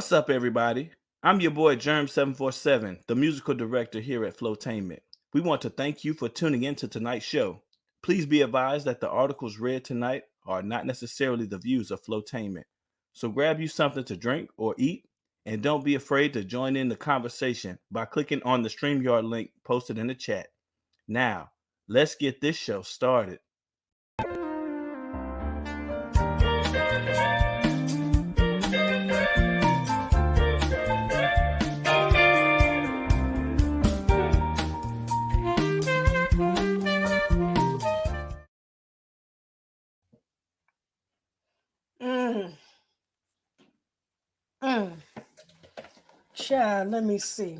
What's up, everybody? I'm your boy Germ747, the musical director here at Flowtainment. We want to thank you for tuning in to tonight's show. Please be advised that the articles read tonight are not necessarily the views of Flowtainment. So grab you something to drink or eat, and don't be afraid to join in the conversation by clicking on the StreamYard link posted in the chat. Now, let's get this show started. Child, let me see.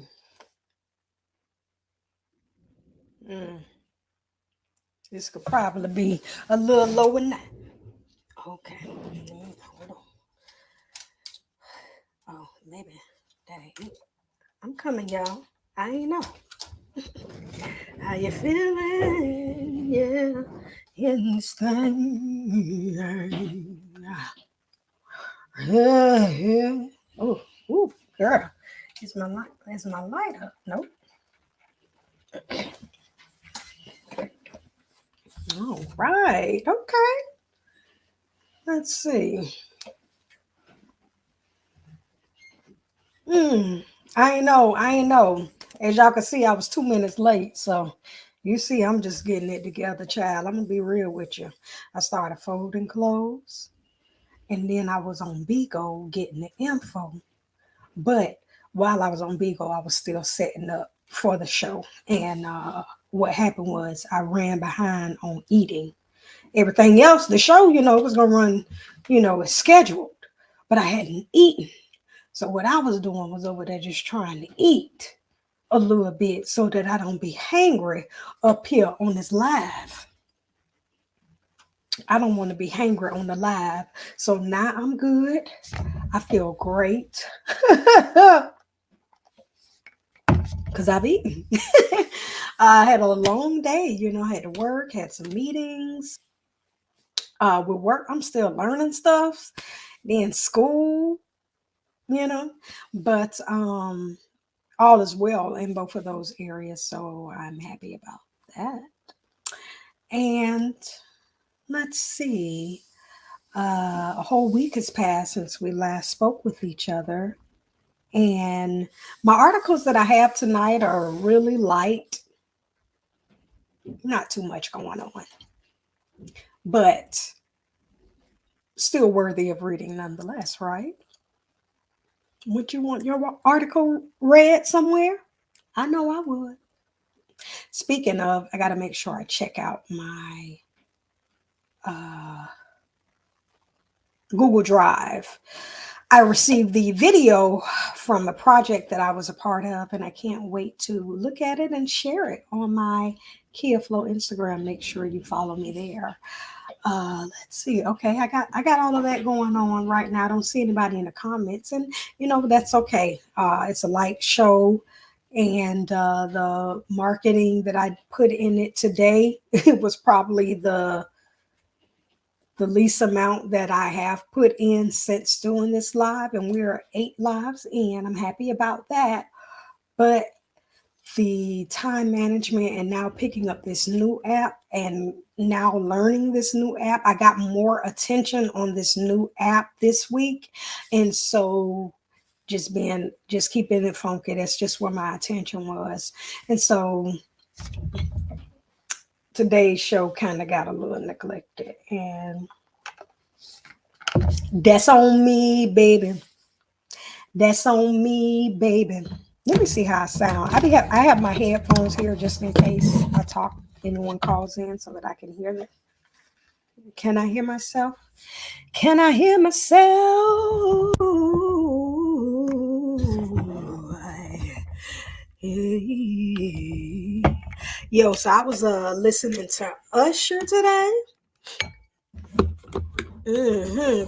This could probably be a little lower now. Okay. Hold on. Oh, maybe that ain't it. I'm coming, y'all. I ain't know. How you feeling? Yeah. In this thing. Yeah. Oh, girl. Is my light up? Nope. All right. Okay. Let's see. I ain't know. As y'all can see, I was 2 minutes late. So you see, I'm just getting it together, child. I'm gonna be real with you. I started folding clothes, and then I was on Bigo getting the info. But while I was on Bigo, I was still setting up for the show. And what happened was I ran behind on eating. Everything else, the show, was gonna run, it's scheduled, but I hadn't eaten. So what I was doing was over there just trying to eat a little bit so that I don't be hangry up here on this live. I don't want to be hangry on the live. So now I'm good. I feel great. Because I've eaten. I had a long day, I had to work, had some meetings. With work, I'm still learning stuff. Then school, but all is well in both of those areas. So I'm happy about that. And let's see, a whole week has passed since we last spoke with each other. And my articles that I have tonight are really light, not too much going on, but still worthy of reading nonetheless, right? Would you want your article read somewhere? I know I would. Speaking of, I got to make sure I check out my Google Drive. I received the video from a project that I was a part of, and I can't wait to look at it and share it on my Kia Flow Instagram. Make sure you follow me there. Let's see. Okay, I got all of that going on right now. I don't see anybody in the comments, and that's okay. It's a light show, and the marketing that I put in it today, it was probably the least amount that I have put in since doing this live, and we're 8 lives in. I'm happy about that. But the time management and now picking up this new app and now learning this new app, I got more attention on this new app this week. And so just keeping it funky, that's just where my attention was. And so today's show kind of got a little neglected, and that's on me, baby. That's on me, baby. Let me see how I sound. I have my headphones here just in case I talk. Anyone calls in so that I can hear them. Can I hear myself? Can I hear myself? Yo, so I was listening to Usher today.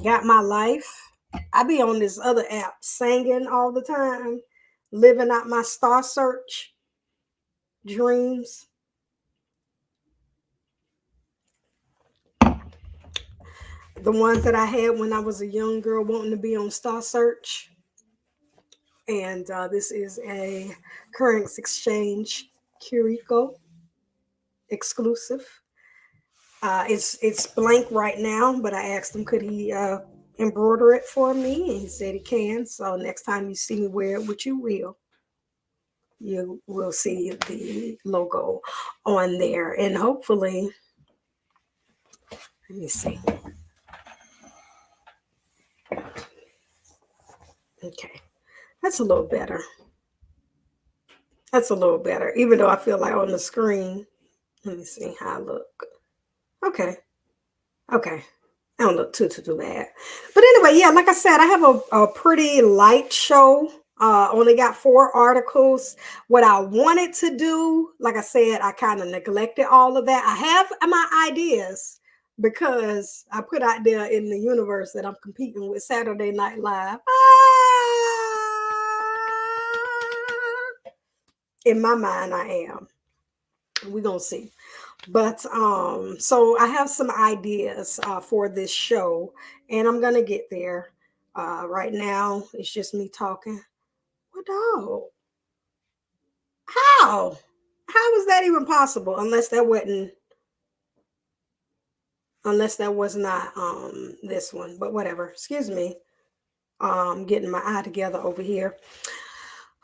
Got my life. I be on this other app singing all the time, living out my star search dreams. The ones that I had when I was a young girl wanting to be on Star Search. And this is a currency exchange Currico exclusive. It's blank right now, but I asked him could he embroider it for me, and he said he can. So next time you see me wear it, which you will see the logo on there, and hopefully, let me see. Okay, that's a little better. That's a little better, even though I feel like on the screen. Let me see how I look. Okay, okay. I don't look too bad. But anyway, yeah, like I said, I have a pretty light show. Only got 4 articles. What I wanted to do, like I said, I kind of neglected all of that. I have my ideas because I put out there in the universe that I'm competing with Saturday Night Live. In my mind, I am. We're gonna see. But so I have some ideas for this show, and I'm gonna get there. Right now, it's just me talking. What dog? How? How was that even possible? Unless that was not this one. But whatever. Excuse me. Getting my eye together over here.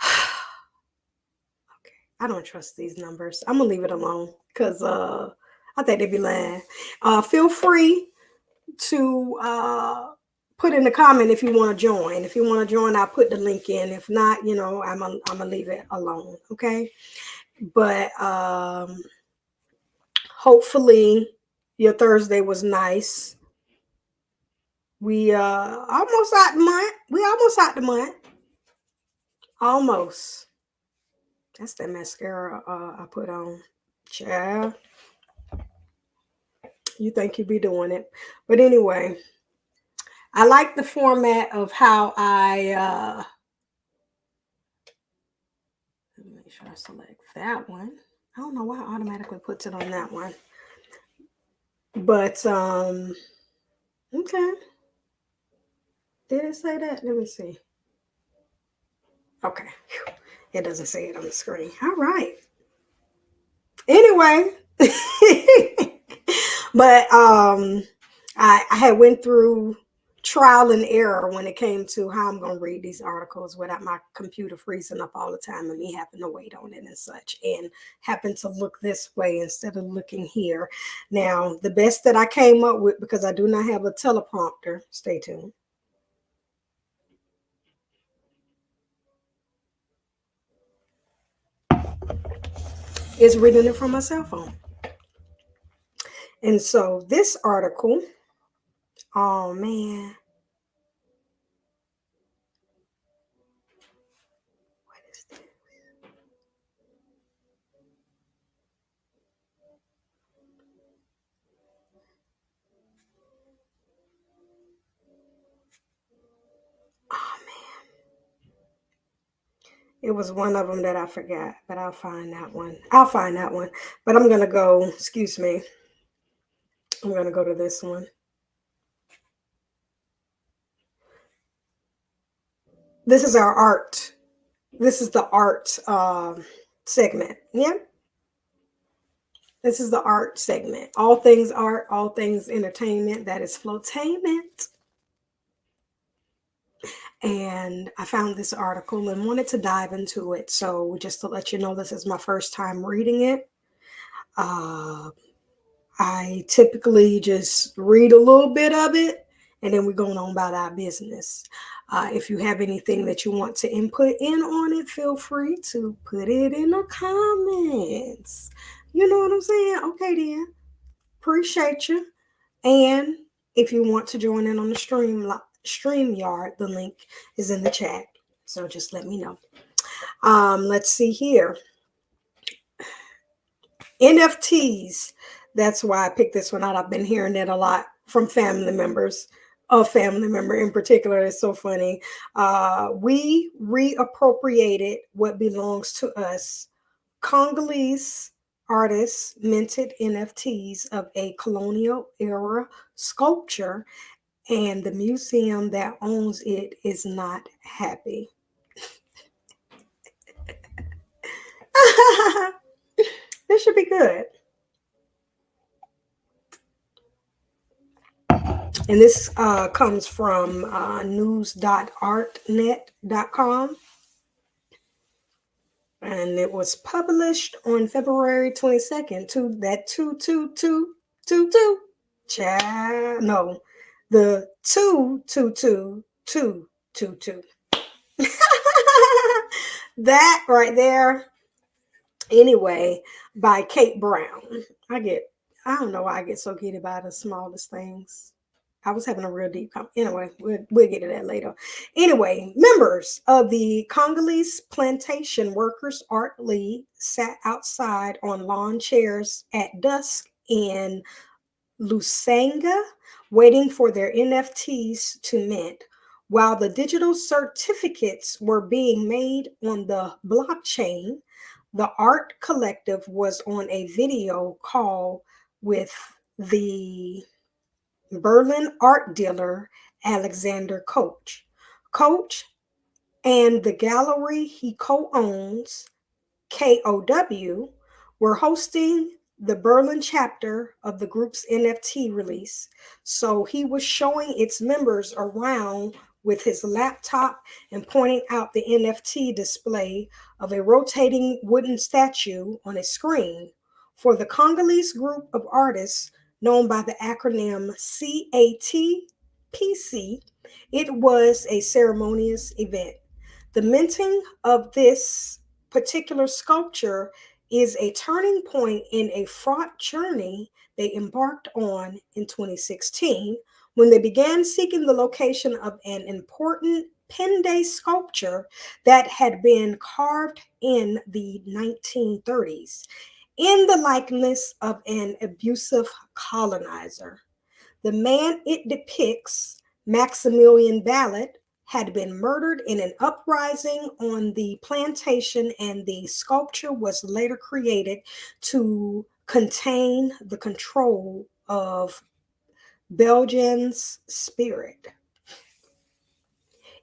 Okay, I don't trust these numbers. I'm gonna leave it alone because I think they'd be lying. Feel free to put in the comment if you want to join. If you want to join, I'll put the link in. If not, I'm gonna leave it alone. Okay. But hopefully your Thursday was nice. We almost out the month. We almost out the month. Almost. That's that mascara I put on. Child, you think you be doing it. But anyway, I like the format of how let me make sure I select that one. I don't know why it automatically puts it on that one. But okay. Did it say that? Let me see. Okay. Whew. It doesn't say it on the screen. All right. Anyway. But I had went through trial and error when it came to how I'm going to read these articles without my computer freezing up all the time and me having to wait on it and such, and happen to look this way instead of looking here. Now, the best that I came up with, because I do not have a teleprompter, stay tuned, is reading it from my cell phone. And so this article, oh man, what is this? Oh man, it was one of them that I forgot, but I'll find that one. I'll find that one. But I'm gonna go, excuse me, I'm gonna go to this one. This is our art. This is the art segment. Yeah. This is the art segment. All things art, all things entertainment. That is Flowtainment. And I found this article and wanted to dive into it. So just to let you know, this is my first time reading it. Uh, I typically just read a little bit of it and then we're going on about our business. If you have anything that you want to input in on it, feel free to put it in the comments. You know what I'm saying? Okay, then. Appreciate you. And if you want to join in on the StreamYard, the link is in the chat. So just let me know. Let's see here. NFTs. That's why I picked this one out. I've been hearing that a lot from family members. A family member in particular. It's so funny. We reappropriated what belongs to us. Congolese artists minted NFTs of a colonial era sculpture, and the museum that owns it is not happy. This should be good. And this comes from news.artnet.com. And it was published on February 22nd. That 22222. Child, no, the 222222. That right there. Anyway, by Kate Brown. I get, I don't know why I get so giddy by the smallest things. I was having a real deep anyway, we'll get to that later. Anyway, members of the Congolese Plantation Workers Art League sat outside on lawn chairs at dusk in Lusanga, waiting for their NFTs to mint, while the digital certificates were being made on the blockchain. The art collective was on a video call with the Berlin art dealer Alexander Koch. Koch and the gallery he co owns, KOW, were hosting the Berlin chapter of the group's NFT release. So he was showing its members around with his laptop and pointing out the NFT display of a rotating wooden statue on a screen. For the Congolese group of artists known by the acronym CATPC, it was a ceremonious event. The minting of this particular sculpture is a turning point in a fraught journey they embarked on in 2016 when they began seeking the location of an important Pende sculpture that had been carved in the 1930s in the likeness of an abusive colonizer. The man it depicts, Maximilian Ballet, had been murdered in an uprising on the plantation, and the sculpture was later created to contain the control of Belgian's spirit.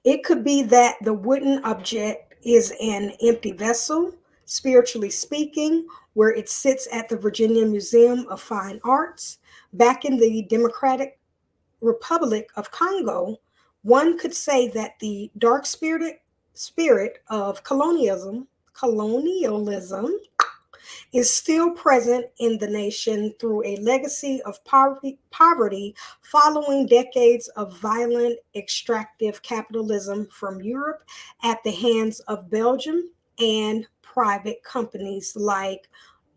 It could be that the wooden object is an empty vessel, spiritually speaking, where it sits at the Virginia Museum of Fine Arts. Back in the Democratic Republic of Congo, one could say that the dark spirited spirit of colonialism is still present in the nation through a legacy of poverty following decades of violent extractive capitalism from Europe at the hands of Belgium and private companies like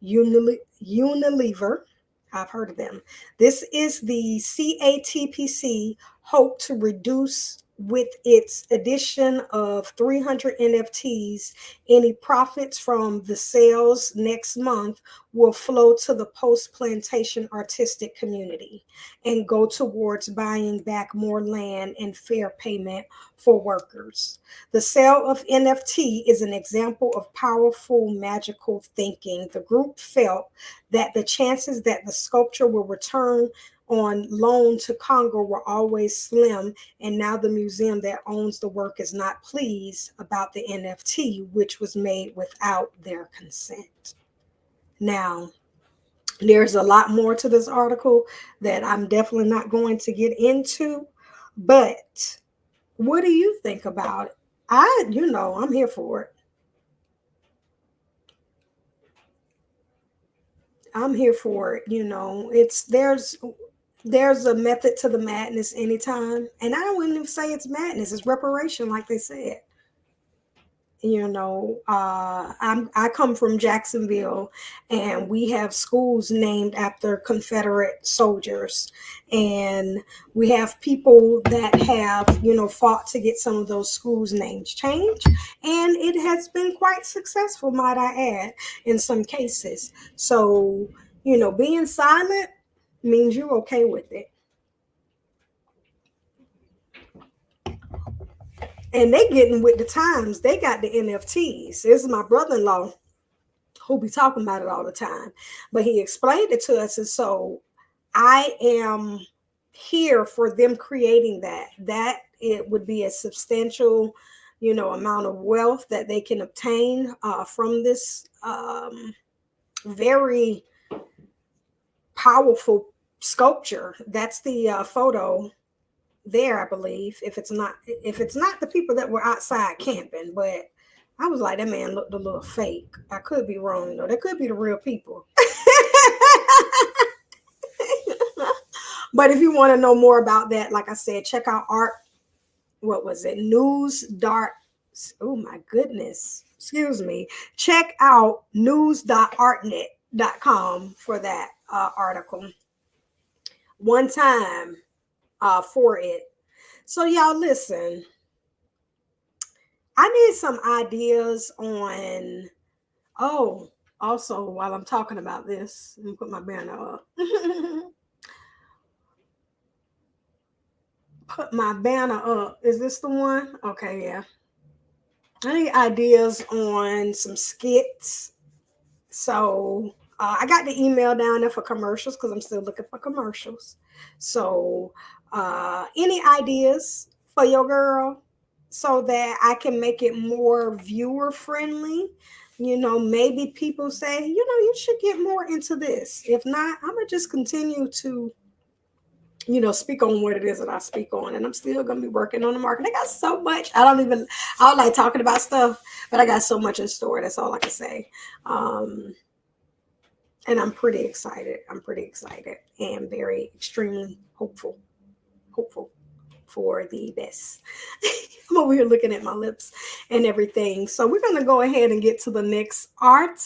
Unilever. I've heard of them. This is the CATPC hope to reduce with its addition of 300 NFTs. Any profits from the sales next month will flow to the post plantation artistic community and go towards buying back more land and fair payment for workers. The sale of NFT is an example of powerful magical thinking. The group felt that the chances that the sculpture will return on loan to Congo were always slim, and now the museum that owns the work is not pleased about the NFT, which was made without their consent. Now, there's a lot more to this article that I'm definitely not going to get into, but what do you think about it? I'm here for it. I'm here for it. It's there's a method to the madness anytime. And I don't even say it's madness, it's reparation, like they said. I come from Jacksonville, and we have schools named after Confederate soldiers, and we have people that have fought to get some of those schools names changed, and it has been quite successful, might I add, in some cases. So being silent means you're okay with it. And they getting with the times. They got the NFTs. This is my brother-in-law who be talking about it all the time. But he explained it to us. And so I am here for them creating that. That it would be a substantial amount of wealth that they can obtain from this very powerful sculpture. That's the photo there, I believe. If it's not the people that were outside camping, but I was like, that man looked a little fake. I could be wrong, that could be the real people. But if you want to know more about that, like I said, check out what was it? News Dart. Oh my goodness. Excuse me. Check out news.artnet.com for that article. One time for it. So y'all listen. I need some ideas on. Oh, also while I'm talking about this, let me put my banner up. Put my banner up. Is this the one? Okay, yeah. I need ideas on some skits. So I got the email down there for commercials because I'm still looking for commercials. So any ideas for your girl so that I can make it more viewer friendly? Maybe people say, you should get more into this. If not, I'm going to just continue to speak on what it is that I speak on. And I'm still going to be working on the market. I got so much. I don't like talking about stuff, but I got so much in store. That's all I can say. And I'm pretty excited. And very extremely hopeful for the best. I'm over here looking at my lips and everything. So we're going to go ahead and get to the next article.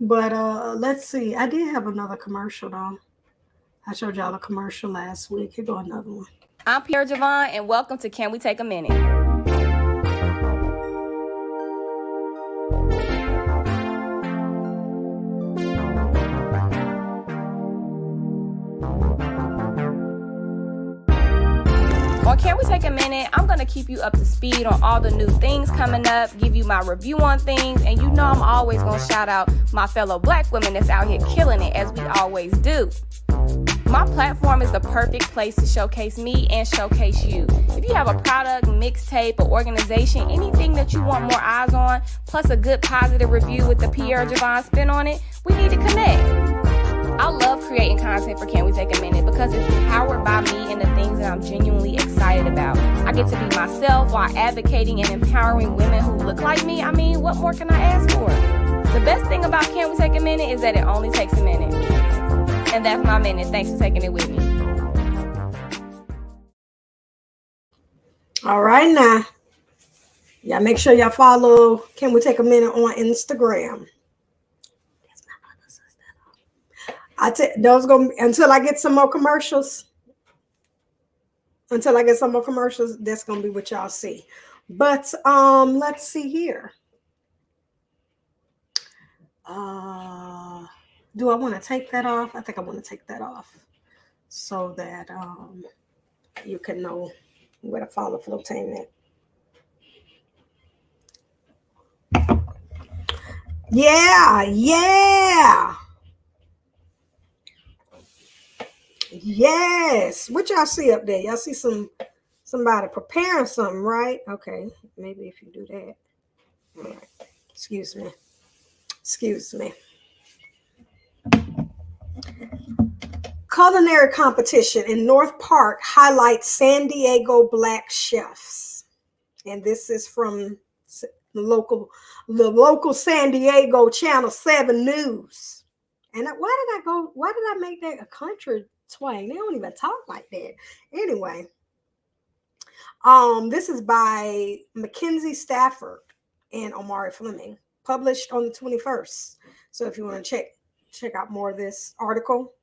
But let's see. I did have another commercial though. I showed y'all a commercial last week. Here go another one. I'm Pierre Javon, and welcome to Can We Take a Minute? On Can We Take a Minute, I'm going to keep you up to speed on all the new things coming up, give you my review on things, and I'm always going to shout out my fellow Black women that's out here killing it, as we always do. My platform is the perfect place to showcase me and showcase you. If you have a product, mixtape, or organization, anything that you want more eyes on, plus a good positive review with the Pierre Javon spin on it, we need to connect. I love creating content for Can We Take a Minute because it's powered by me and the things that I'm genuinely excited about. I get to be myself while advocating and empowering women who look like me. I mean, what more can I ask for? The best thing about Can We Take a Minute is that it only takes a minute. And that's my minute. Thanks for taking it with me. All right, now. Y'all make sure y'all follow Can We Take a Minute on Instagram. Those gonna until I get some more commercials. That's gonna be what y'all see. But let's see here. Do I want to take that off? I think I want to take that off so that you can know where to follow Flowtainment. Yeah. Yes. What y'all see up there? Y'all see somebody preparing something, right? Okay. Maybe if you do that. All right. Excuse me. Culinary competition in North Park highlights San Diego Black chefs. And this is from the local San Diego Channel 7 News. And why did I make that a country twang? They don't even talk like that. Anyway, this is by Mackenzie Stafford and Omari Fleming, published on the 21st. So if you want to check out more of this article,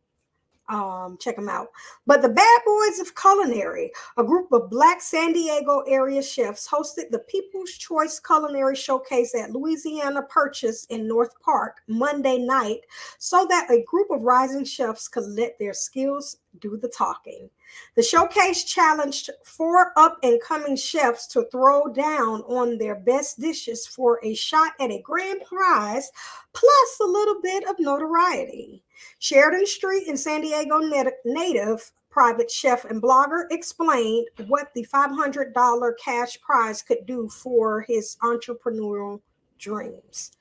check them out. But the Bad Boys of Culinary, a group of Black San Diego area chefs, hosted the People's Choice Culinary Showcase at Louisiana Purchase in North Park Monday night so that a group of rising chefs could let their skills do the talking. The showcase challenged 4 up-and-coming chefs to throw down on their best dishes for a shot at a grand prize, plus a little bit of notoriety. Sheridan Street and San Diego native private chef and blogger explained what the $500 cash prize could do for his entrepreneurial dreams.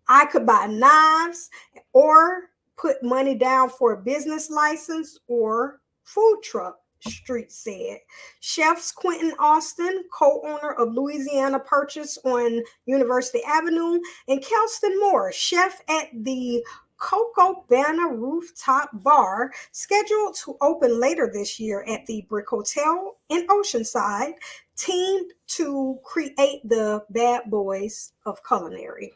I could buy knives or put money down for a business license or food truck, Street said. Chefs Quentin Austin, co-owner of Louisiana Purchase on University Avenue, and Kelston Moore, chef at the Coco Banna Rooftop Bar, scheduled to open later this year at the Brick Hotel in Oceanside, teamed to create the Bad Boys of Culinary.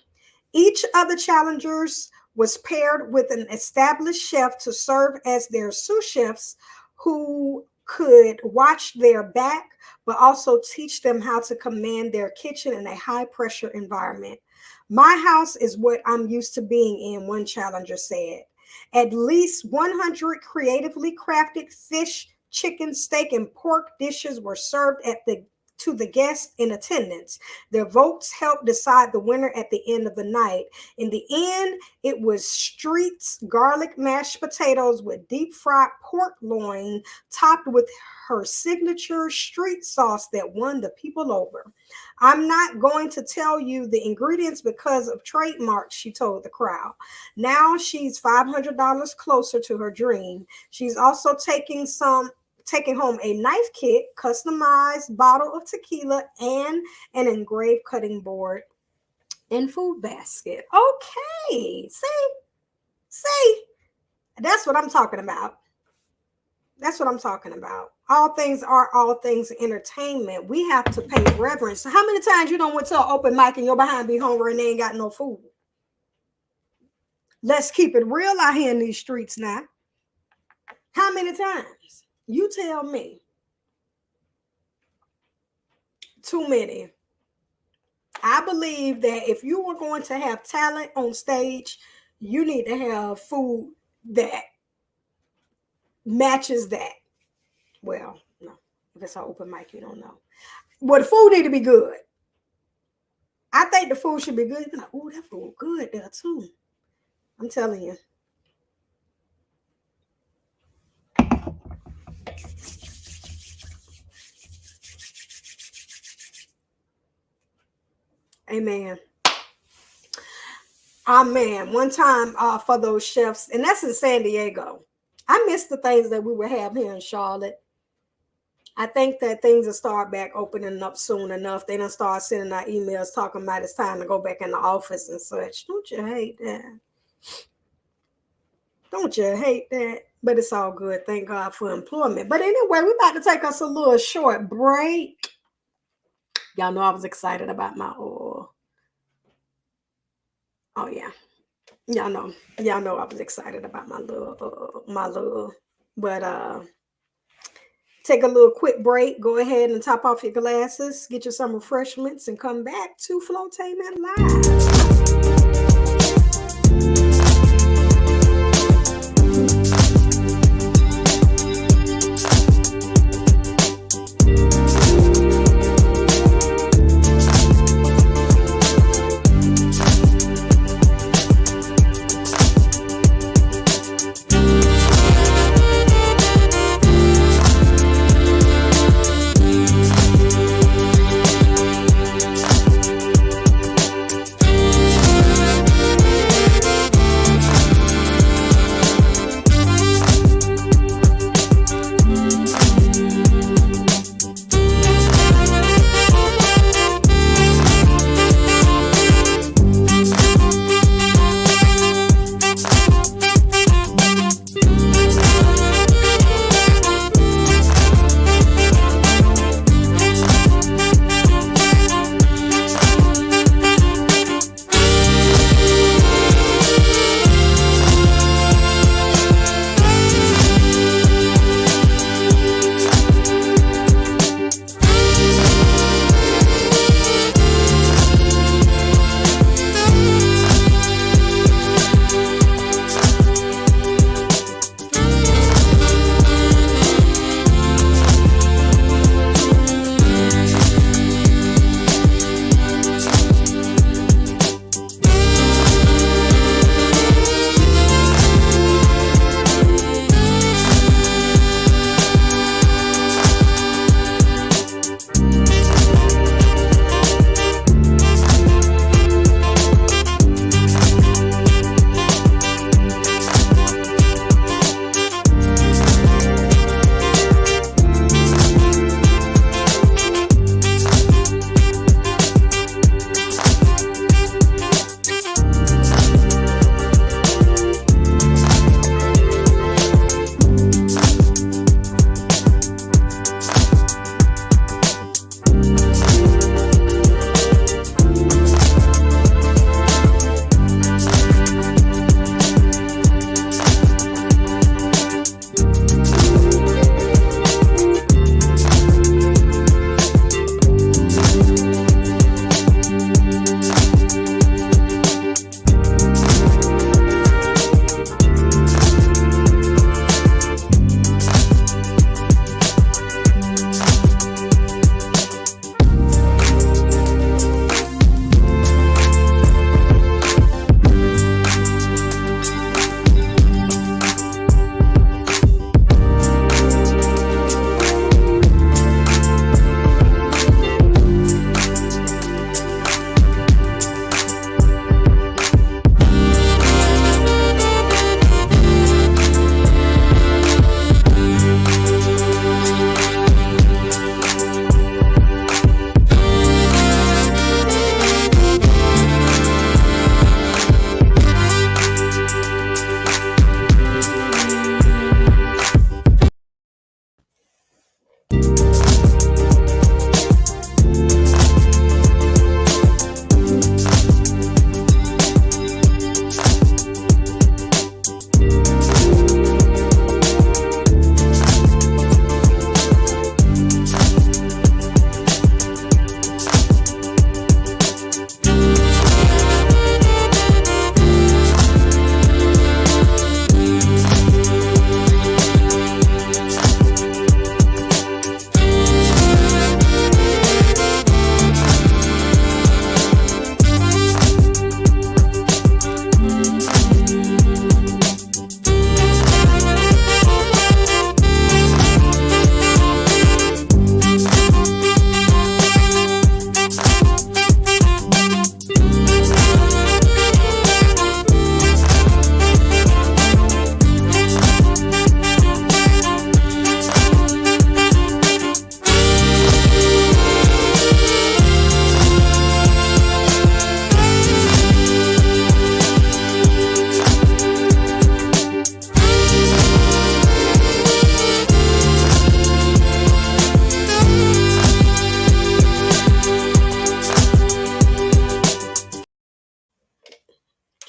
Each of the challengers was paired with an established chef to serve as their sous chefs who could watch their back, but also teach them how to command their kitchen in a high-pressure environment. My house is what I'm used to being in, one challenger said. At least 100 creatively crafted fish, chicken, steak, and pork dishes were served to the guests in attendance. Their votes helped decide the winner at the end of the night. In the end, it was Street's garlic mashed potatoes with deep fried pork loin topped with her signature Street sauce that won the people over. I'm not going to tell you the ingredients because of trademarks, she told the crowd. Now she's $500 closer to her dream. She's also taking home a knife kit, customized bottle of tequila, and an engraved cutting board and food basket. Okay, see, that's what I'm talking about. That's what I'm talking about. All things are all things entertainment. We have to pay reverence. How many times you don't went to an open mic and your behind be hungry and they ain't got no food? Let's keep it real out here in these streets now. How many times? You tell me. Too many. I believe that if you were going to have talent on stage, you need to have food that matches that. Well, no. If it's an open mic, you don't know. Well, the food need to be good. I think the food should be good. You're like, oh, that food good there too. I'm telling you. Amen. Amen. One time for those chefs, and that's in San Diego. I miss the things that we would have here in Charlotte. I think that things will start back opening up soon enough. They done start sending out emails talking about it's time to go back in the office and such. Don't you hate that? Don't you hate that? But it's all good. Thank God for employment. But anyway, we're about to take us a little short break. Y'all know I was excited about my oil. Oh yeah. Y'all know I was excited about my little, but take a little quick break. Go ahead and top off your glasses, get you some refreshments, and come back to Flowtainment Live.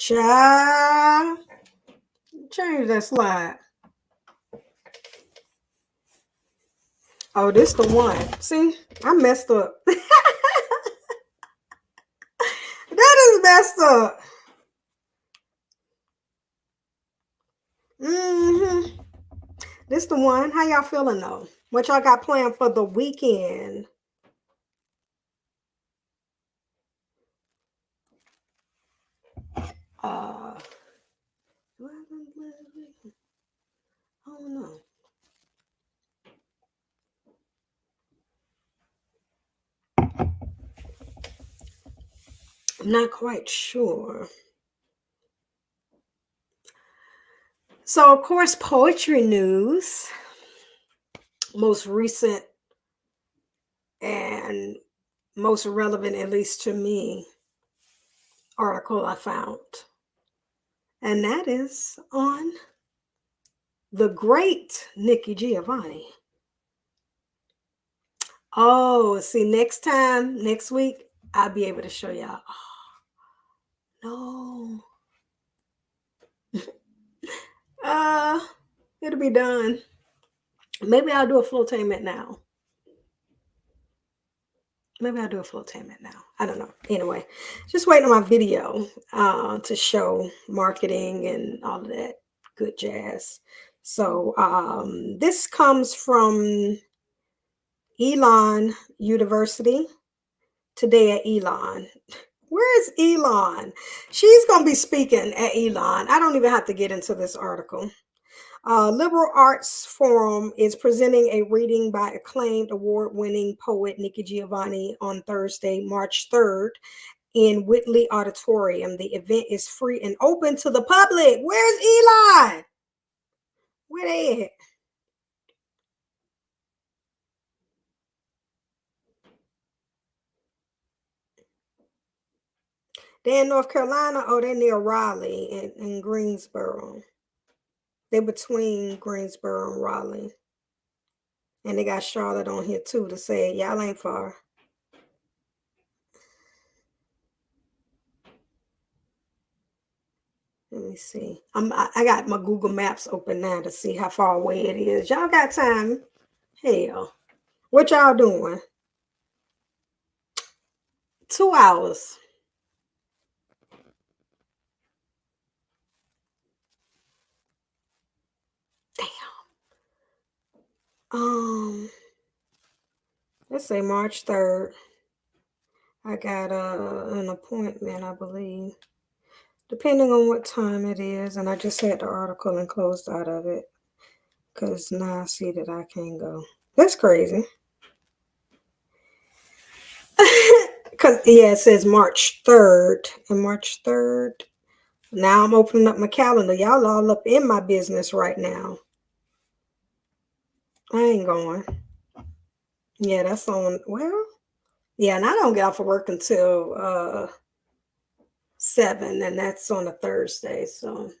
Child. Change that slide. Oh, this the one. See, I messed up. That is messed up. This the one. How y'all feeling though? What y'all got planned for the weekend? I don't know. I'm not quite sure. So, of course, poetry news. Most recent and most relevant, at least to me, article I found. And that is on the great Nikki Giovanni. Oh, see, next week, I'll be able to show y'all. Oh, no. It'll be done. Maybe I'll do a Flowtainment now. I don't know. Anyway, just waiting on my video to show marketing and all of that good jazz. So this comes from Elon University. Today at Elon. Where is Elon? She's going to be speaking at Elon. I don't even have to get into this article. Liberal Arts Forum is presenting a reading by acclaimed award-winning poet Nikki Giovanni on Thursday, March 3rd in Whitley Auditorium. The event is free and open to the public. Where's Elon? Where they at? They're in North Carolina. Oh, they're near Raleigh and Greensboro. They're between Greensboro and Raleigh. And they got Charlotte on here too to say, y'all ain't far. Let me see. I got my Google Maps open now to see how far away it is. Y'all got time? Hell. What y'all doing? 2 hours. Damn. Let's say March 3rd. I got an appointment, I believe. Depending on what time it is. And I just had the article and closed out of it. Because now I see that I can't go. That's crazy. Because, yeah, it says March 3rd. And March 3rd. Now I'm opening up my calendar. Y'all all up in my business right now. I ain't going. Yeah, that's on. Well, yeah, and I don't get off of work until 7, and that's on a Thursday. So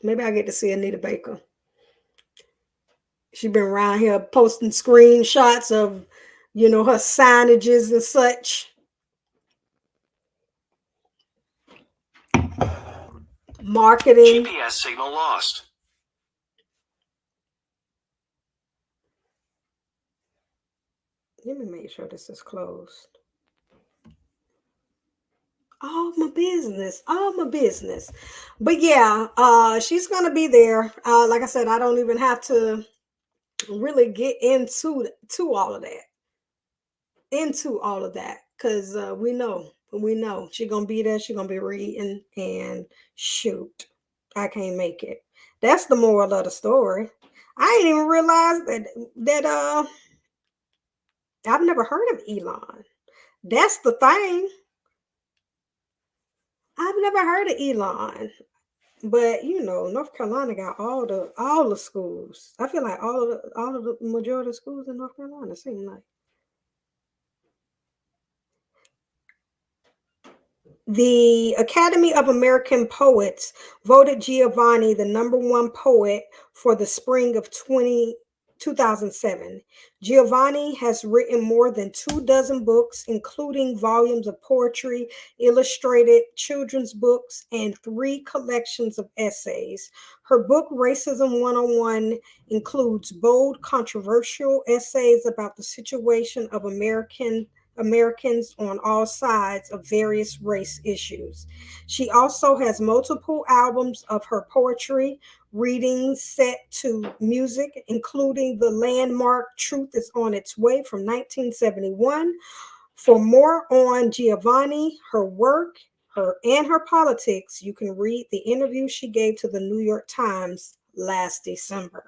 maybe I get to see Anita Baker. She's been around here posting screenshots of, her signages and such. Marketing. GPS signal lost. Let me make sure this is closed. All my business. But yeah, she's going to be there. Like I said, I don't even have to really get into all of that. Because we know she's going to be there. She's going to be reading and shoot. I can't make it. That's the moral of the story. I ain't even realized that I've never heard of Elon. That's the thing. I've never heard of Elon. But North Carolina got all the schools. I feel like all of the majority of schools in North Carolina seem like. The Academy of American Poets voted Giovanni the #1 poet for the spring of 2020 2007. Giovanni has written more than 24 books, including volumes of poetry, illustrated children's books, and 3 collections of essays. Her book, Racism 101, includes bold, controversial essays about the situation of Americans on all sides of various race issues. She also has multiple albums of her poetry, readings set to music, including the landmark Truth is on Its Way from 1971. For more on Giovanni, her work, her politics, you can read the interview she gave to the New York Times last December.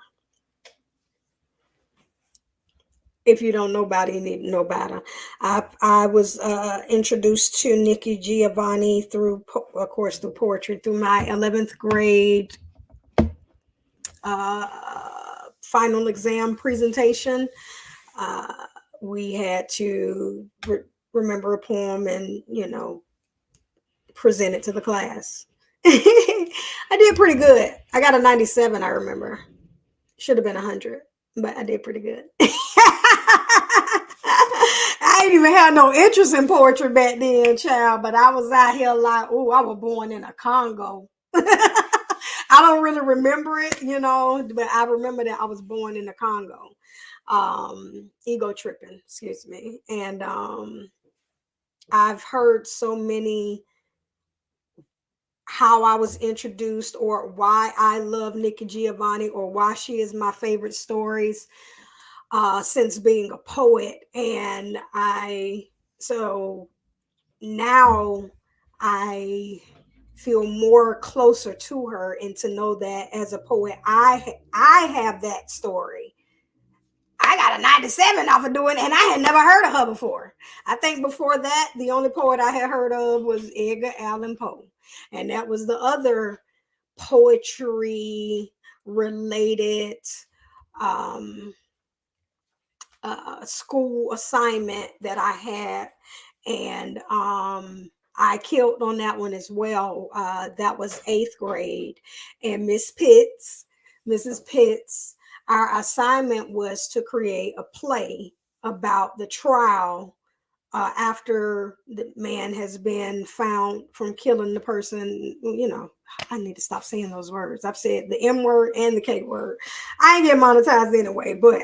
If you don't know about it, you need to know about her. I was introduced to Nikki Giovanni through, of course, through poetry, through my 11th grade final exam presentation. We had to remember a poem and, present it to the class. I did pretty good. I got a 97, I remember. Should have been 100, but I did pretty good. I ain't even had no interest in poetry back then, child, but I was out here like, oh, I was born in a Congo. I don't really remember it, but I remember that I was born in the Congo. Ego tripping, excuse me. And I've heard so many how I was introduced or why I love Nikki Giovanni or why she is my favorite stories since being a poet. And so now I feel more closer to her and to know that as a poet, I have that story. I got a 97 off of doing, and I had never heard of her before. I think before that, the only poet I had heard of was Edgar Allan Poe. And that was the other poetry related school assignment that I had. And I killed on that one as well. That was 8th grade. And Mrs. Pitts, our assignment was to create a play about the trial after the man has been found from killing the person. I need to stop saying those words. I've said the M word and the K word. I ain't get monetized anyway, but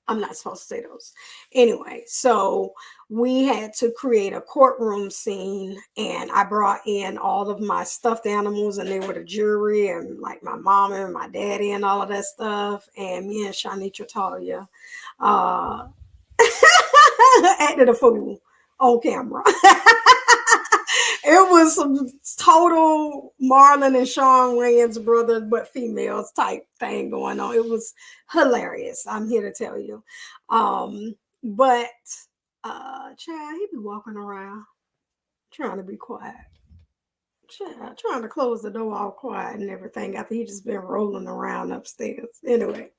I'm not supposed to say those. Anyway, so we had to create a courtroom scene, and I brought in all of my stuffed animals, and they were the jury, and like my mama and my daddy and all of that stuff. And me and Shanitra Talia acted a fool on camera. It was some total Marlon and Sean Wayans brothers, but females type thing going on. It was hilarious. I'm here to tell you. But child, he be walking around trying to be quiet. Child, trying to close the door all quiet and everything after he just been rolling around upstairs. Anyway.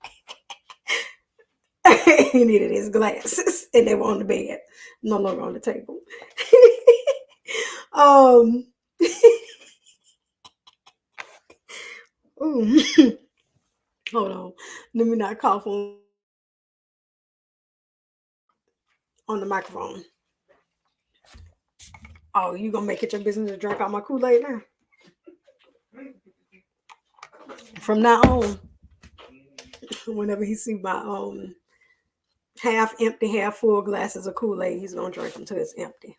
He needed his glasses and they were on the bed, no longer on the table. Hold on, let me not cough on the microphone. Oh, you gonna make it your business to drink out my Kool-Aid now? From now on, whenever he see my half empty, half full glasses of Kool-Aid, he's gonna drink them till it's empty.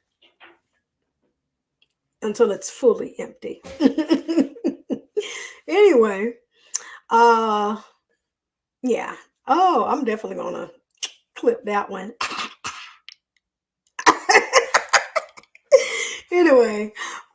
Until it's fully empty. Anyway, yeah. Oh, I'm definitely gonna clip that one. Anyway,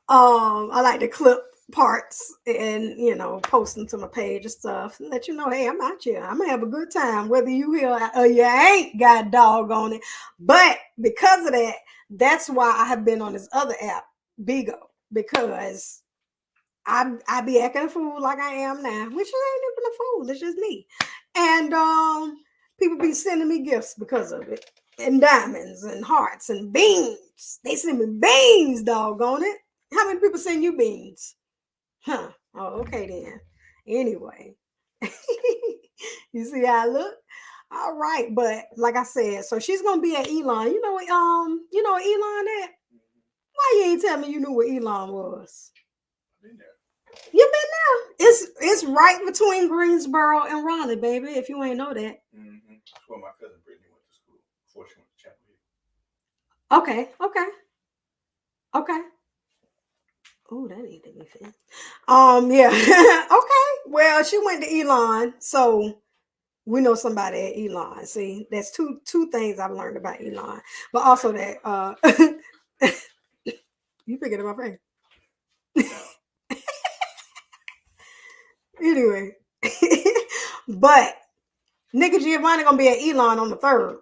I like to clip parts and post them to my page and stuff and let you know, hey, I'm out here. I'm gonna have a good time, whether you here or you ain't got dog on it. But because of that, that's why I have been on this other app, Bigo, because I be acting a fool like I am now, which ain't even a fool, it's just me. And people be sending me gifts because of it, and diamonds and hearts and beans. They send me beans, doggone it. How many people send you beans? Huh. Oh, okay then. Anyway, You see how I look? All right, but like I said, so she's gonna be at Elon. You know where Elon at? Why you ain't tell me you knew where Elon was? Been there. You been there? It's right between Greensboro and Raleigh, baby. If you ain't know that. Mm-hmm. That's where my cousin Brittany went to school before she went to Chapel Hill. Okay. Oh, that ain't me fit. Yeah. Okay. Well, she went to Elon, so we know somebody at Elon. See, that's two things I've learned about Elon, but also that you pick it up my face. Anyway, but Nikki Giovanni gonna be at Elon on the 3rd.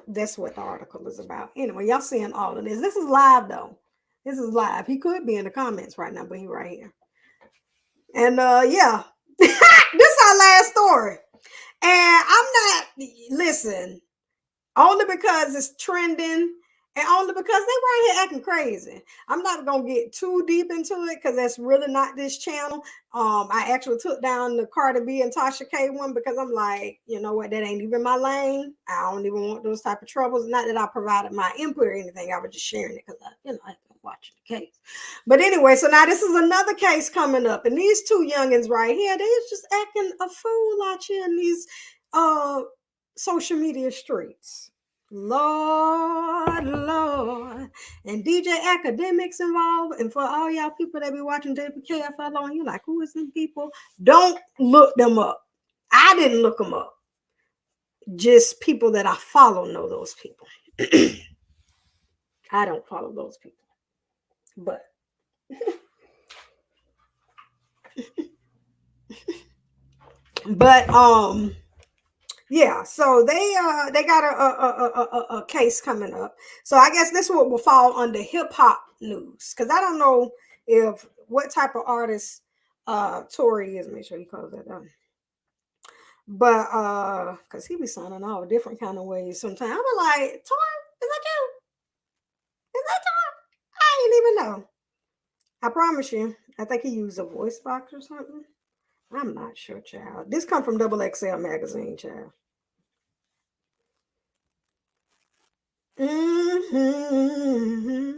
That's what the article is about. Anyway, y'all seeing all of this. This is live though. This is live. He could be in the comments right now, but he right here. And yeah, this is our last story. And I'm not listen, only because it's trending and only because they right here acting crazy. I'm not gonna get too deep into it because that's really not this channel. I actually took down the Cardi B and Tasha K one because I'm like, you know what, that ain't even my lane. I don't even want those type of troubles. Not that I provided my input or anything. I was just sharing it because I have been watching the case. But anyway, so now this is another case coming up, and these two youngins right here, they just acting a fool out here in these social media streets. Lord. And DJ Academics involved. And for all y'all people that be watching WKFL on, you're like, who is them people? Don't look them up. I didn't look them up. Just people that I follow know those people. I don't follow those people. But yeah, so they got a case coming up. So I guess this one will fall under hip hop news because I don't know if what type of artist Tory is. Make sure you call that down. But because he be sounding all different kind of ways sometimes. I be like, Tory, is that you? Is that Tory? I ain't even know. I promise you. I think he used a voice box or something. I'm not sure, child. This come from Double XL magazine, child. Mm-hmm.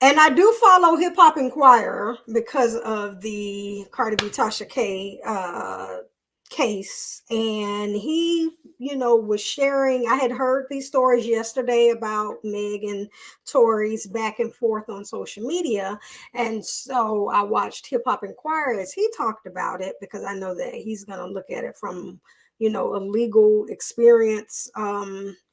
And I do follow Hip Hop Inquirer because of the Cardi B Tasha K case. And he, was sharing. I had heard these stories yesterday about Meg and Tory's back and forth on social media. And so I watched Hip Hop Inquirer as he talked about it because I know that he's going to look at it from a legal experience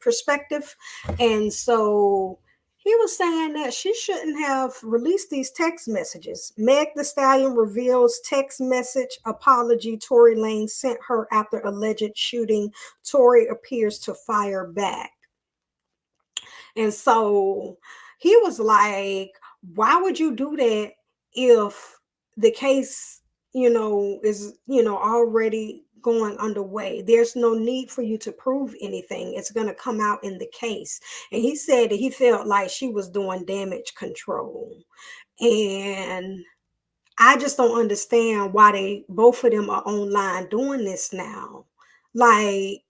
perspective. And so he was saying that she shouldn't have released these text messages. Meg Thee Stallion reveals text message apology Tory Lanez sent her after alleged shooting. Tory appears to fire back. And so he was like, why would you do that if the case, is, already going underway? There's no need for you to prove anything. It's going to come out in the case. And he said that he felt like she was doing damage control. And I just don't understand why both of them are online doing this now. Like,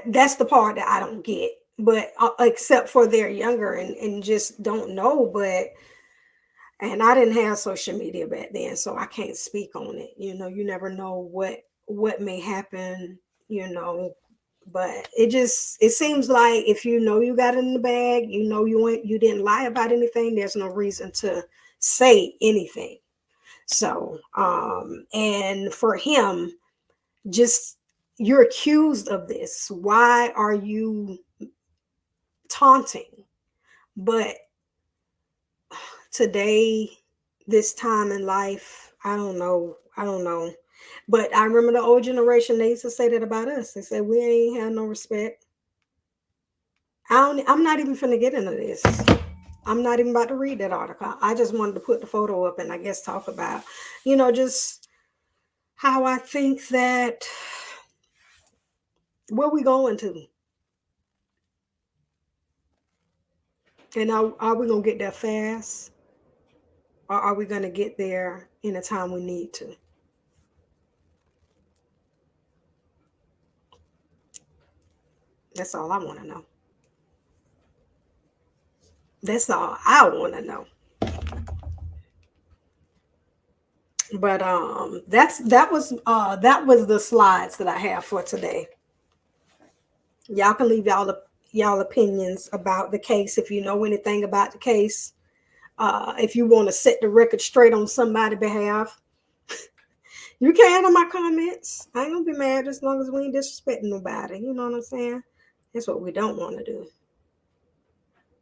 that's the part that I don't get, but except for they're younger and just don't know. And I didn't have social media back then, so I can't speak on it. You never know what may happen, but it seems like if you got it in the bag, you didn't lie about anything, there's no reason to say anything. So and for him, just you're accused of this. Why are you taunting? But today, this time in life, I don't know. But I remember the old generation, they used to say that about us. They said we ain't have no respect. I'm not even finna get into this. I'm not even about to read that article. I just wanted to put the photo up and I guess talk about, just how I think that where we going to. And are we going to get there fast? Or are we going to get there in the time we need to? That's all I want to know. That's all I want to know. But that was the slides that I have for today. Y'all can leave y'all opinions about the case if you know anything about the case. If you want to set the record straight on somebody's behalf, you can in my comments. I ain't gonna be mad as long as we ain't disrespecting nobody. You know what I'm saying? That's what we don't want to do.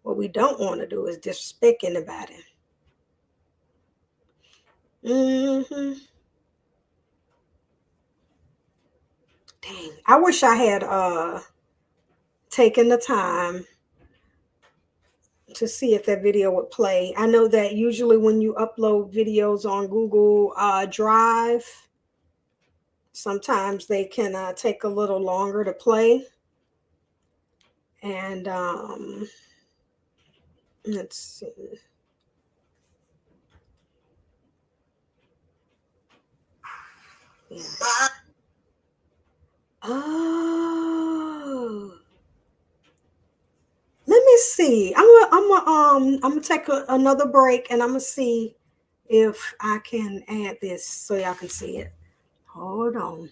What we don't want to do is disrespect anybody. Dang, I wish I had taken the time to see if that video would play. I know that usually when you upload videos on Google Drive, sometimes they can take a little longer to play. And let's see. Yeah. Oh. Let me see. I'm gonna take another break, and I'm gonna see if I can add this so y'all can see it. Hold on,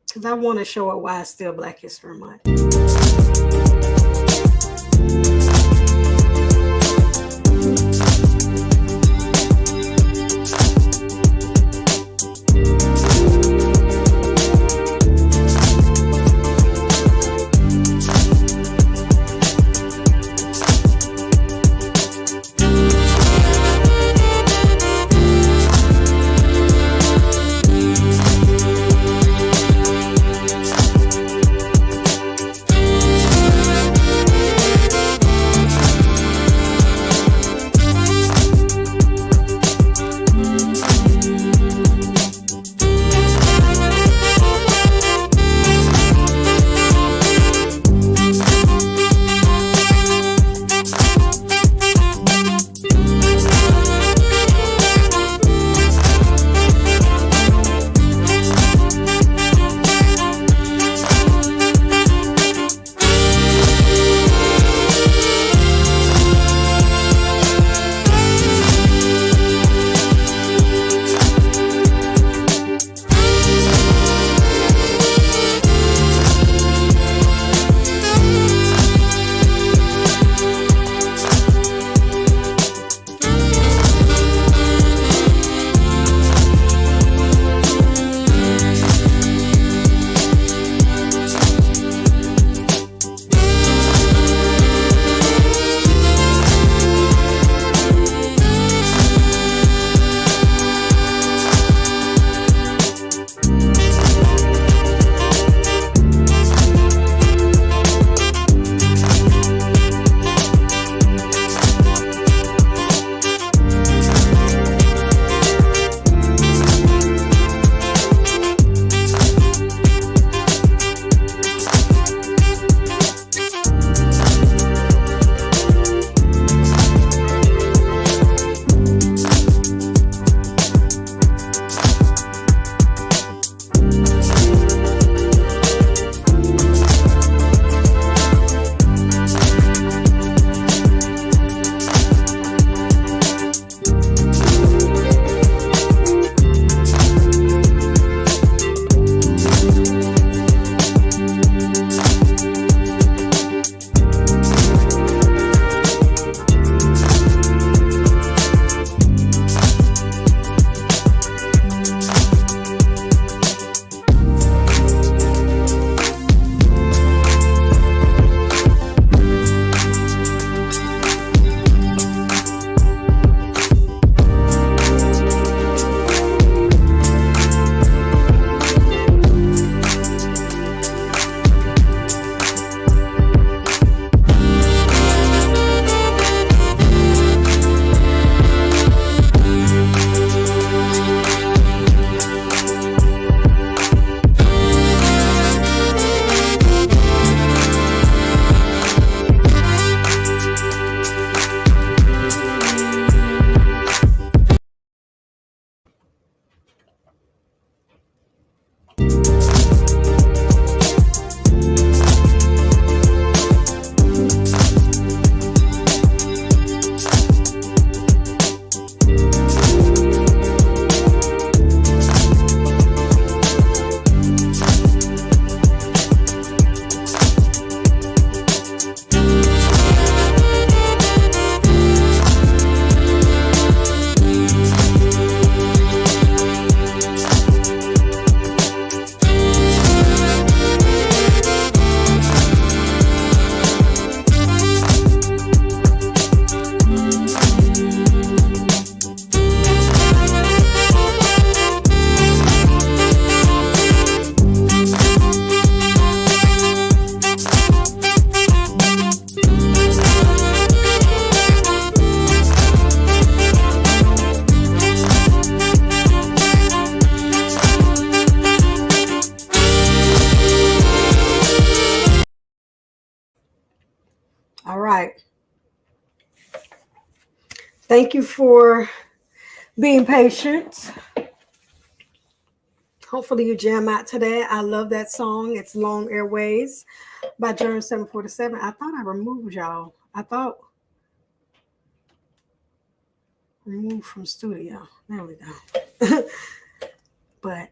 because I want to show it why it's still Black History Month. All right. Thank you for being patient. Hopefully you jam out today. I love that song. It's Long Airways by Germ 747. I thought I removed y'all. I thought remove from studio. There we go. But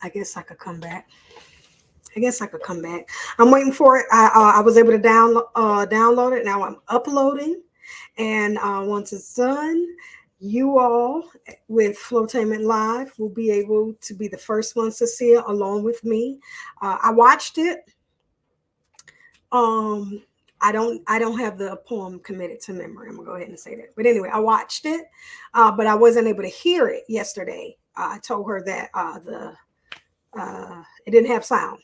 I guess I could come back. I'm waiting for it. I was able to download it. Now I'm uploading. And once it's done, you all with Flowtainment Live will be able to be the first ones to see it along with me. I watched it. I don't have the poem committed to memory. I'm gonna go ahead and say that. But anyway, I watched it, but I wasn't able to hear it yesterday. I told her that it didn't have sound,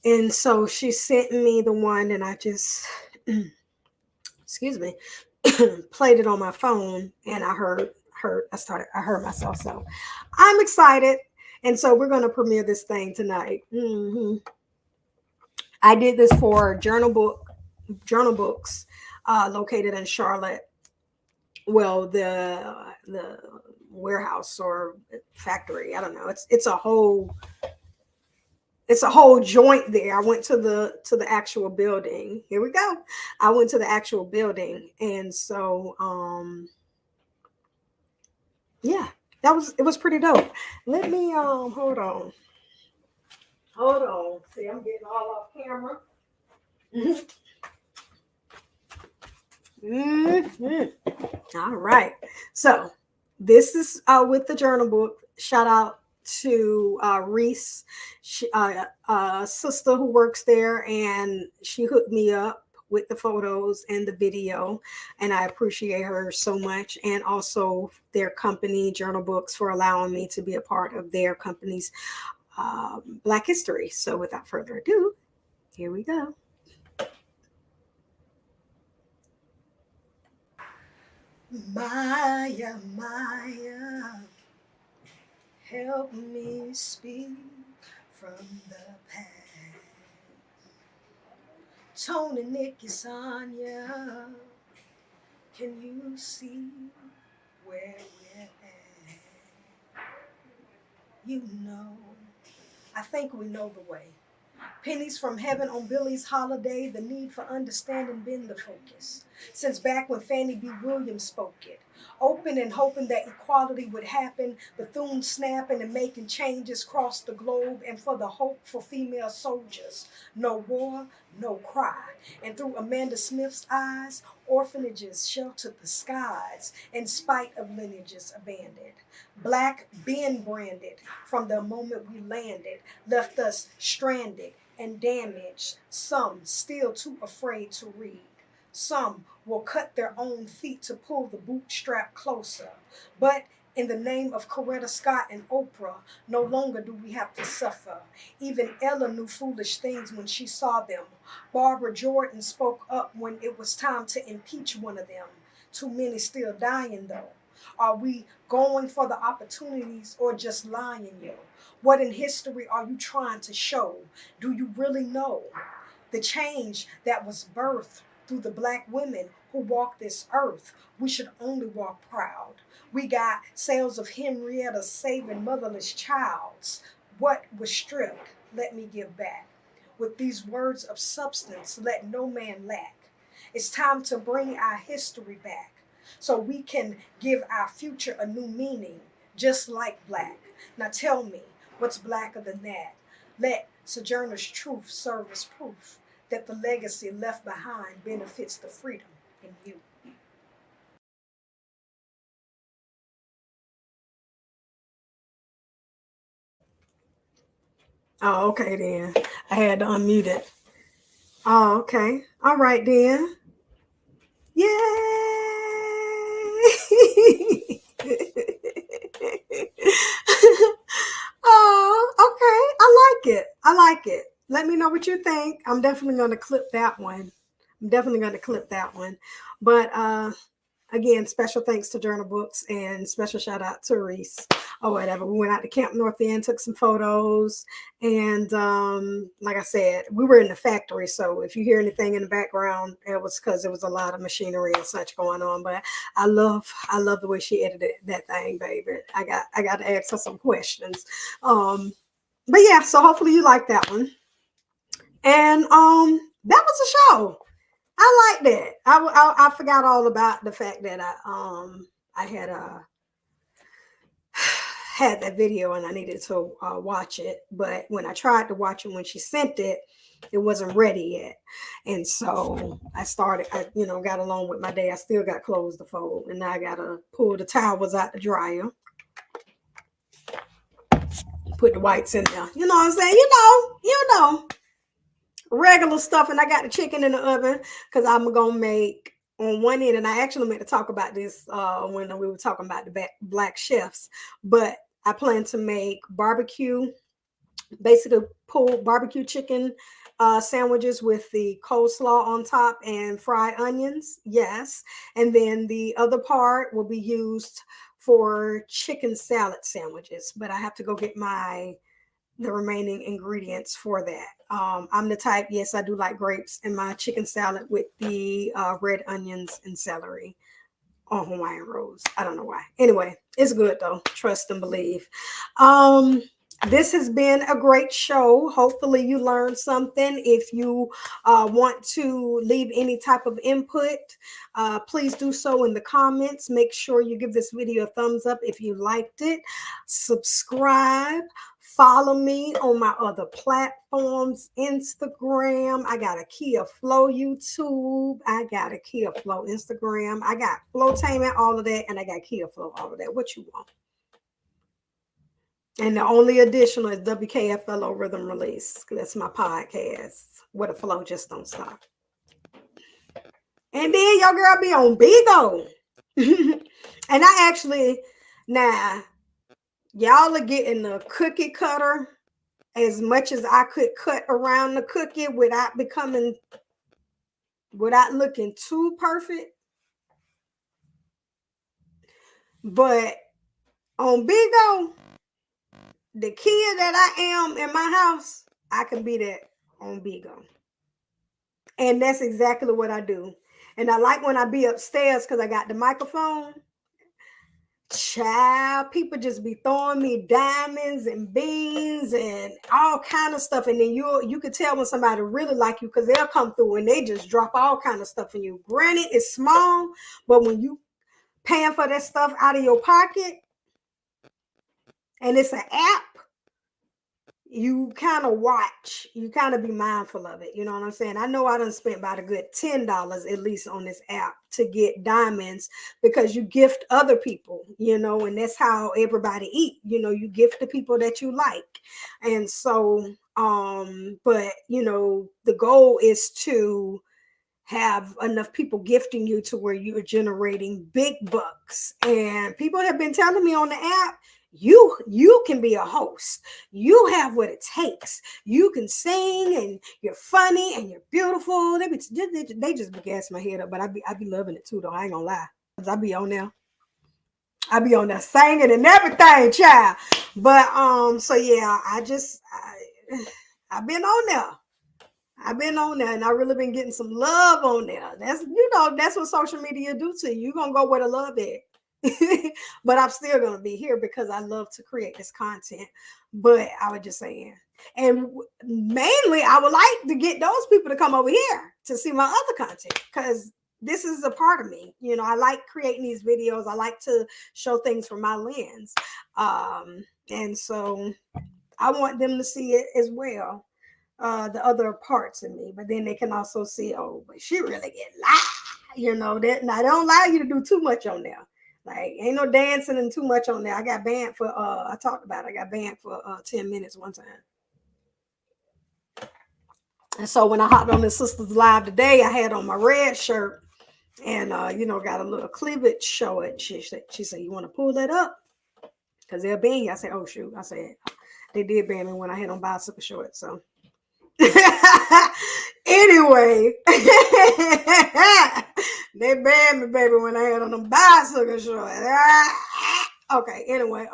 and so she sent me the one, and I just excuse me, played it on my phone, and I heard myself. So I'm excited, and so we're gonna premiere this thing tonight. I did this for Journal Books, located in Charlotte. Well, the warehouse or factory, I don't know. It's a whole joint there. I went to the actual building. Here we go. I went to the actual building, and so yeah, it was pretty dope. Let me hold on. See, I'm getting all off camera. All right. So this is with the journal book. Shout out to Reese, a sister who works there, and she hooked me up with the photos and the video, and I appreciate her so much, and also their company, Journal Books, for allowing me to be a part of their company's Black History. So without further ado, here we go. Maya, Maya, help me speak from the past. Tony, Nikki, Sonia, can you see where we're at? You know, I think we know the way. Pennies from heaven on Billy's holiday, the need for understanding been the focus. Since back when Fannie B. Williams spoke it. Open and hoping that equality would happen, Bethune snapping and making changes across the globe, and for the hope for female soldiers. No war, no cry. And through Amanda Smith's eyes, orphanages sheltered the skies in spite of lineages abandoned. Black being branded from the moment we landed, left us stranded and damaged, some still too afraid to read. Some will cut their own feet to pull the bootstrap closer. But in the name of Coretta Scott and Oprah, no longer do we have to suffer. Even Ella knew foolish things when she saw them. Barbara Jordan spoke up when it was time to impeach one of them. Too many still dying though. Are we going for the opportunities or just lying, yo? What in history are you trying to show? Do you really know? The change that was birthed through the Black women who walk this earth, we should only walk proud. We got sales of Henrietta saving motherless childs. What was stripped, let me give back. With these words of substance, let no man lack. It's time to bring our history back so we can give our future a new meaning, just like Black. Now tell me, what's blacker than that? Let Sojourner's truth serve as proof that the legacy left behind benefits the freedom in you. Oh, okay then. I had to unmute it. Oh, okay. All right then. Yay! Oh, okay. I like it. Let me know what you think. I'm definitely going to clip that one. But again, special thanks to Journal Books and special shout out to Reese. or whatever. We went out to Camp North End, took some photos, and like I said, we were in the factory, so if you hear anything in the background, it was because there was a lot of machinery and such going on. But I love the way she edited that thing, baby. I got to ask her some questions. But yeah, so hopefully you like that one. And that was a show. I like that. I forgot all about the fact that I had that video and I needed to watch it. But when I tried to watch it when she sent it, it wasn't ready yet. And so I got along with my day. I still got clothes to fold, and now I gotta pull the towels out the dryer, put the whites in there. You know what I'm saying? You know, regular stuff. And I got the chicken in the oven because I'm gonna make on one end, and I actually meant to talk about this when we were talking about the black chefs, but I plan to make basically pulled barbecue chicken sandwiches with the coleslaw on top and fried onions. Yes. And then the other part will be used for chicken salad sandwiches, but I have to go get the remaining ingredients for that. I'm the type, yes, I do like grapes in my chicken salad with the red onions and celery on Hawaiian rolls. I don't know why. Anyway, it's good though. Trust and believe. This has been a great show. Hopefully you learned something. If you want to leave any type of input, please do so in the comments. Make sure you give this video a thumbs up if you liked it. Subscribe. Follow me on my other platforms, Instagram. I got a Kia Flow YouTube. I got a Kia Flow Instagram. I got Flowtainment, all of that, and I got Kia Flow, all of that. What you want? And the only additional is WKFLO Rhythm Release. That's my podcast where the flow just don't stop. And then your girl be on Bigo. And I actually, now, y'all are getting the cookie cutter as much as I could cut around the cookie without looking too perfect. But on Bigo, the kid that I am in my house, I can be that on Bigo. And that's exactly what I do. And I like when I be upstairs because I got the microphone. Child, people just be throwing me diamonds and beans and all kind of stuff. And then you could tell when somebody really like you because they'll come through and they just drop all kind of stuff in you. Granted, it's small, but when you paying for that stuff out of your pocket and it's an app, you kind of watch, you kind of be mindful of it. You know what I'm saying? I know I done spent about a good $10 at least on this app to get diamonds because you gift other people, and that's how everybody eat. You gift the people that you like. And so, but the goal is to have enough people gifting you to where you're generating big bucks. And people have been telling me on the app, you can be a host. You have what it takes. You can sing and you're funny and you're beautiful. They just be gassing my head up, but I be loving it too, though. I ain't gonna lie. I be on there singing and everything, child. But so yeah, I've been on there. I've been on there and I really been getting some love on there. That's what social media do to you. You're gonna go where the love is. But I'm still going to be here because I love to create this content. But I was just saying, and mainly I would like to get those people to come over here to see my other content because this is a part of me. I like creating these videos. I like to show things from my lens. And so I want them to see it as well, the other parts of me. But then they can also see, oh, but she really get live. That now they don't allow you to do too much on there. Like, ain't no dancing and too much on there. I got banned for, I got banned for 10 minutes one time. And so when I hopped on this Sisters Live today, I had on my red shirt and, got a little cleavage show it. She said, you want to pull that up? Because they'll ban you. I said, oh, shoot. I said, they did ban me when I had on bicycle shorts. So anyway, they banned me, baby, when I had on them bicycle shorts. Okay, anyway,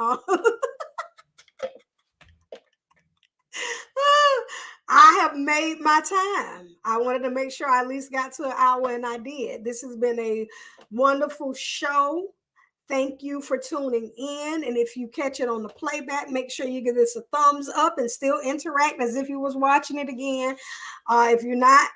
I have made my time. I wanted to make sure I at least got to an hour, and I did. This has been a wonderful show. Thank you for tuning in. And if you catch it on the playback, make sure you give this a thumbs up and still interact as if you was watching it again. If you're not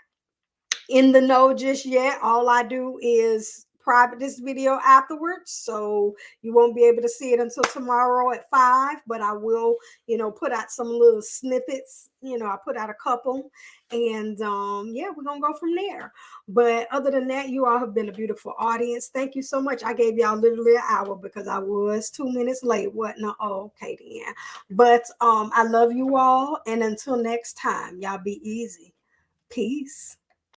in the know just yet, all I do is private this video afterwards, so you won't be able to see it until tomorrow at 5, but I will, put out some little snippets. I put out a couple, and yeah, we're gonna go from there. But other than that, you all have been a beautiful audience. Thank you so much. I gave y'all literally an hour because I was 2 minutes late, wasn't I? Oh, okay then. But I love you all, and until next time, y'all be easy. Peace.